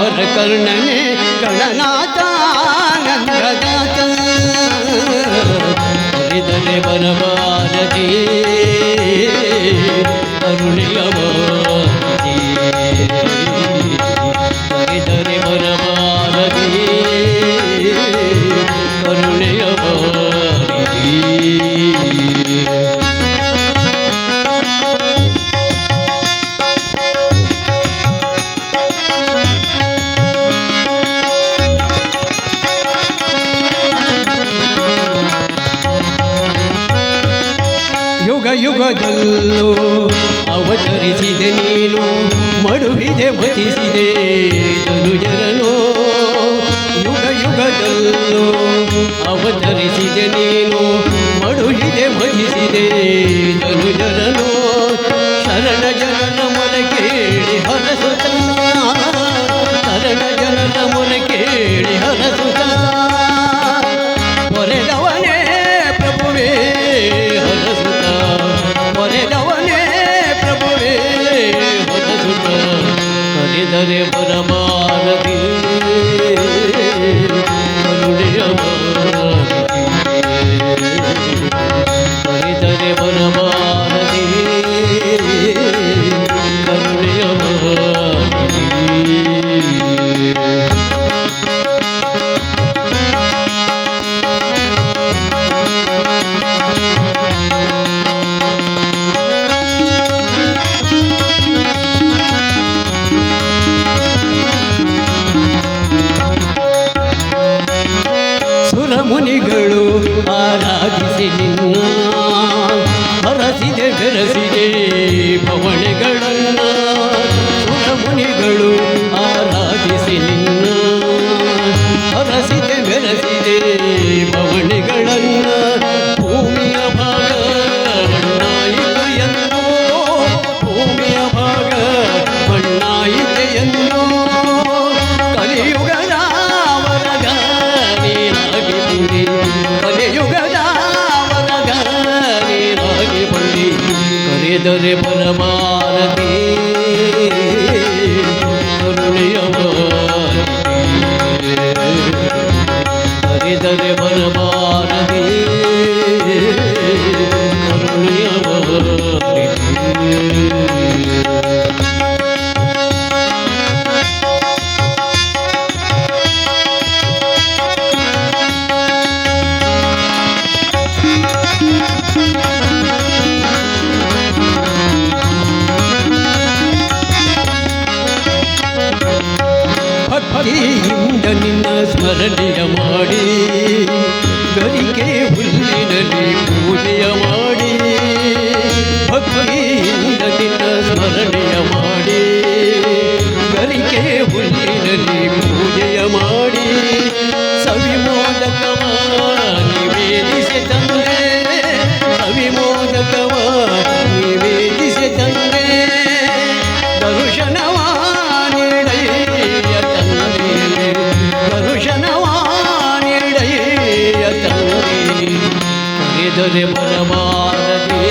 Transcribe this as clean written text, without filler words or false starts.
ವರಕರ್ಣನೆ ಗಣನಾಥ ನಂದದಾತ ಹರಿದರೆ ಬರಬಾರದೆ ಕರುಣೆಯ ಬಾರದೆ ಹರಿದರೆ ಬರಬಾರದೆ ಕರುಣೆಯ ಬಾರದೆ ಯುಗದಲ್ಲೂ ಅವತರಿಸಿದೆ ನೀನು ಮಡುವಿದೆ ವಧಿಸಿದೆ ಧನುಜರನು ಯುಗದಲ್ಲೂ ಅವತರಿಸಿದೆ ನೀನು ಮಡುವಿದೆ ವಧಿಸಿದೆ ಧನುಜರನು ಶರಣ ಜನನ ಮೊರೆ ಕೇಳಿ ಹರಸುತ್ತ ಶರಣ ಜನನ ಮೊರೆ ಕೇಳಿ ಹರಸುತ್ತ ಹೊರೆದವನೇ ಪ್ರಭುವೇ ಹರಸುತ್ತ ಹೊರೆದವನೇ ಪ್ರಭುವೇ ಹೊರಸುತ್ತ ಕರೆದರೆ ಬರಬಾರದೆ ಕರುಣೆಯ ಬಾರದೆ ಕರೆದರೆ ಬರಬಾರದೆ ಕರುಣೆಯ ಬಾರದೆ ಮುನಿಗಳು ಆರಾಧಿಸಿ ನಿನ್ನ ಹರಸಿದೆ ಬೆರಸಿದೆ ಪವಣೆಗಳನ್ನ ಸುರಮುನಿಗಳು ಆರಾಧಿಸಿ ನಿನ್ನ ಹರಸಿದೆ ಬೆರಸಿದೆ ಪವಣೆಗಳನ್ನ ಭೂಮಿಯ ಭಾಗ ಮಣ್ಣಾಯಿತು ಎಂದೋ ಭೂಮಿಯ ಭಾಗ ಮಣ್ಣಾಯಿತು ಎಂದೋ ಕಲಿಯುಗದ ವರಗ ನೀನಾಗಿ ಬಂದಿ ಕಲಿಯುಗದ ವರಗ ನೀನಾಗಿ ಬಂದಿ ಕರೆದರೆ ಬರಬಾರದೆ ಕರುಣೆಯ ಬಾರದೆ ಕರೆದರೆ ಬರಬಾರದೆ ಕರುಣೆಯ ಬಾರದೆ ಭಕ್ತಿಯಿಂದ ನಿನ್ನ ಸ್ಮರಣೆಯ ಮಾಡಿ ಗರಿಕೆ ಹುಲ್ಲಿನಲ್ಲಿ ಪೂಜೆಯ ಮಾಡಿ ಭಕ್ತಿಯಿಂದ ನಿನ್ನ ಸ್ಮರಣೆಯ ಮಾಡಿ ಗರಿಕೆ ಹುಲ್ಲಿನಲ್ಲಿ ಪೂಜೆಯ ಮಾಡಿ ಸವಿಮೋದಕವ ನಿವೇದಿಸಿ ತಂದೆ ಸವಿಮೋದಕವ ನಿವೇದಿಸಿ ತಂದೆ ದರ್ಶನವ ನೀಡೆಯ ತಂದೆ ದರ್ಶನವ ನೀಡೆಯ ತಂದೆ ಕರೆದರೆ ಬರಬಾರದೆ